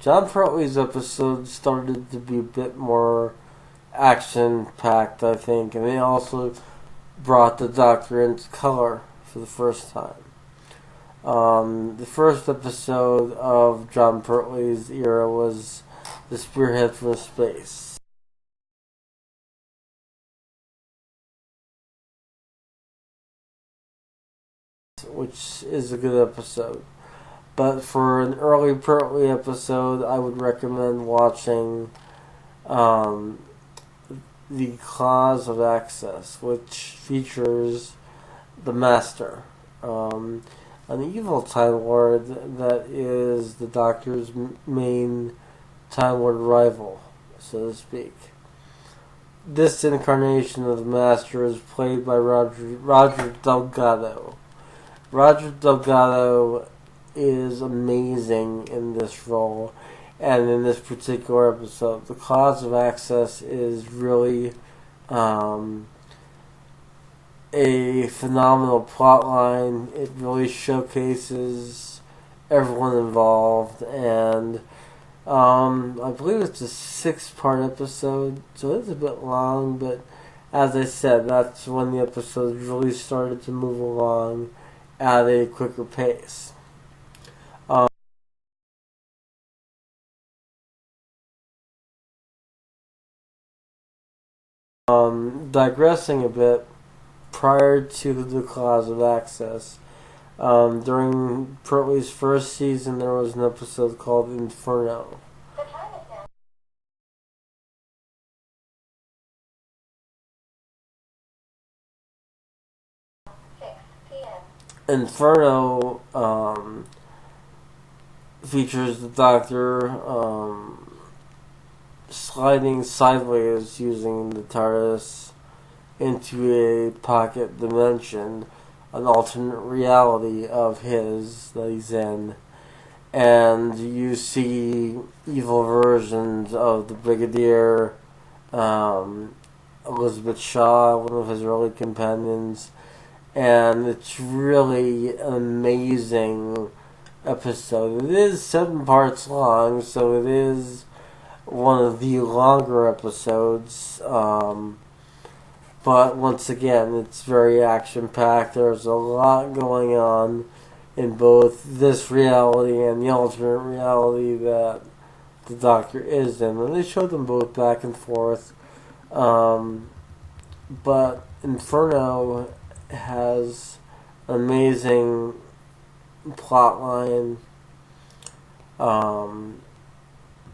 John Pertwee's episode started to be a bit more action-packed, I think, and they also brought the Doctor into color for the first time. The first episode of John Pertwee's era was The Spearhead from Space. Which is a good episode. But for an early Pertwee episode, I would recommend watching The Claws of Access, which features the Master, an evil Time Lord that is the Doctor's main Time Lord rival, so to speak. This incarnation of the Master is played by Roger Delgado. Roger Delgado is amazing in this role, and in this particular episode, The Claws of Access is really a phenomenal plotline. It really showcases everyone involved, and I believe it's a 6-part episode, so it's a bit long, but as I said, that's when the episodes really started to move along at a quicker pace. Digressing a bit, prior to The Claws of Access, during Pertwee's first season, there was an episode called Inferno. Inferno features the Doctor sliding sideways using the TARDIS into a pocket dimension, an alternate reality of his that he's in, and you see evil versions of the Brigadier, Elizabeth Shaw, one of his early companions, and it's really an amazing episode. It is 7 parts long, so it is one of the longer episodes, but once again, it's very action-packed. There's a lot going on in both this reality and the alternate reality that the Doctor is in, and they show them both back and forth, but Inferno has an amazing plotline,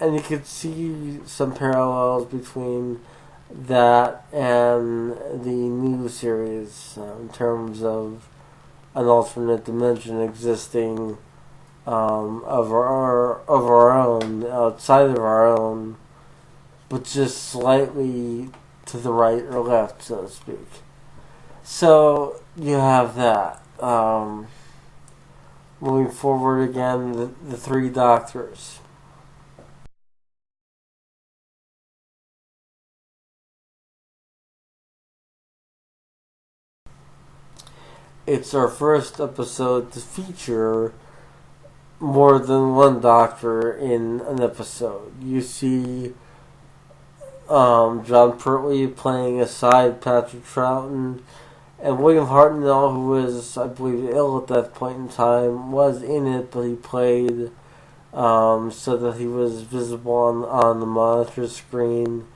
and you could see some parallels between that and the new series in terms of an alternate dimension existing of our own, outside of our own, but just slightly to the right or left, so to speak. So you have that. Moving forward again, the 3 Doctors. It's our first episode to feature more than one Doctor in an episode. You see John Pertwee playing aside Patrick Troughton, and William Hartnell, who was, I believe, ill at that point in time, was in it, but he played so that he was visible on the monitor screen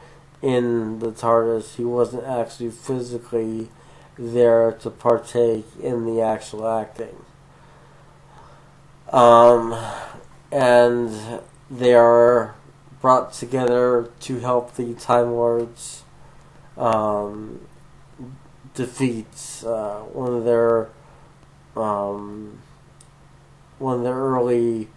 in the TARDIS. He wasn't actually physically there to partake in the actual acting. And they are brought together to help the Time Lords defeat one of their early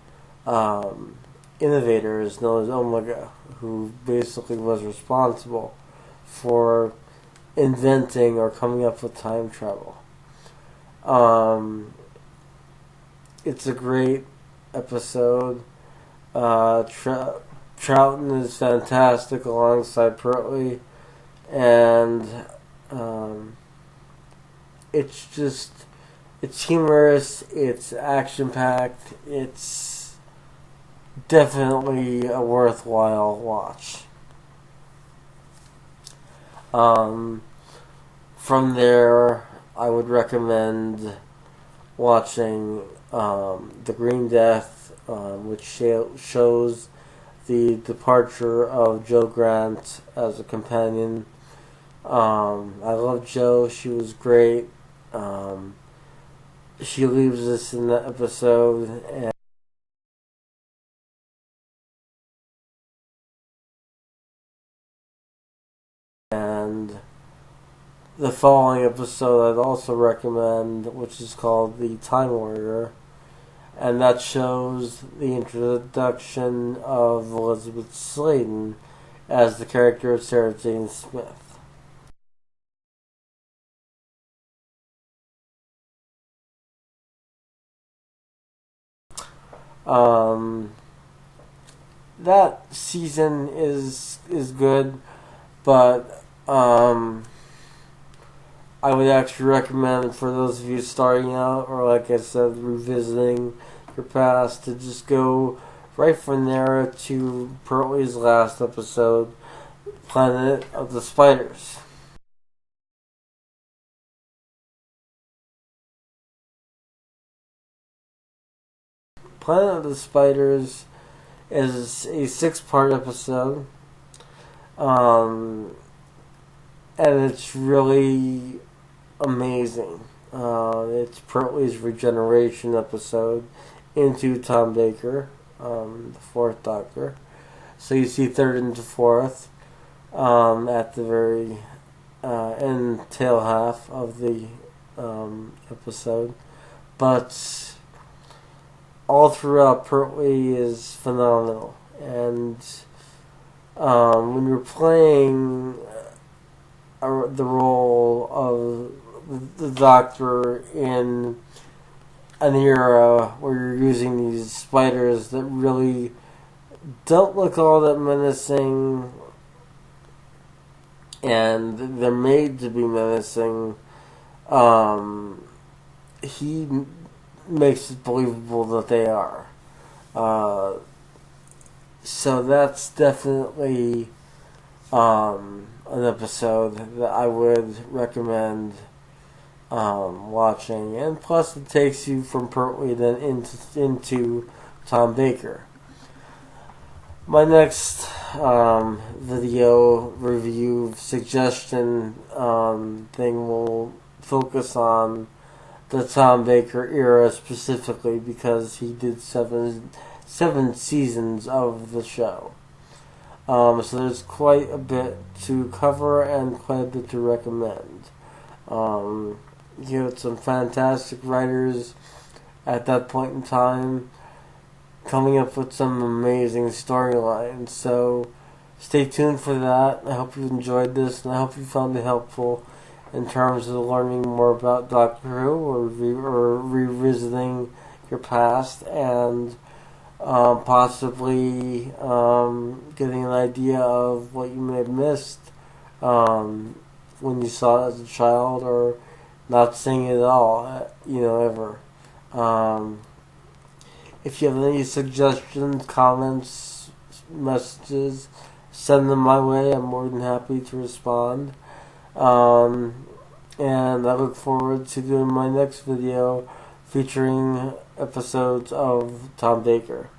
innovators known as Omega, who basically was responsible for inventing or coming up with time travel. It's a great episode. Troughton is fantastic alongside Pertwee, and it's humorous, it's action-packed, it's definitely a worthwhile watch. Um, from there, I would recommend watching The Green Death, which shows the departure of Jo Grant as a companion. I love Jo. She was great. She leaves us in the episode, and the following episode I'd also recommend, which is called The Time Warrior, and that shows the introduction of Elizabeth Sladen as the character of Sarah Jane Smith. Um, that season is good, but I would actually recommend for those of you starting out, or like I said, revisiting your past, to just go right from there to Pertwee's last episode, Planet of the Spiders. Planet of the Spiders is a 6-part episode, um, and it's really amazing. It's Pertwee's regeneration episode into Tom Baker, the Fourth Doctor. So you see third and fourth at the very end tail half of the episode. But all throughout, Pertwee is phenomenal. And when you're playing the role of the Doctor in an era where you're using these spiders that really don't look all that menacing, and they're made to be menacing, he makes it believable that they are. So that's definitely an episode that I would recommend watching, and plus it takes you from Pertwee then into Tom Baker. My next video review suggestion thing will focus on the Tom Baker era specifically, because he did seven seasons of the show. So there's quite a bit to cover and quite a bit to recommend. You had some fantastic writers at that point in time coming up with some amazing storylines. So stay tuned for that. I hope you enjoyed this, and I hope you found it helpful in terms of learning more about Doctor Who, or revisiting your past, and possibly getting an idea of what you may have missed when you saw it as a child, or not seeing it at all, ever. If you have any suggestions, comments, messages, send them my way. I'm more than happy to respond. And I look forward to doing my next video featuring episodes of Tom Baker.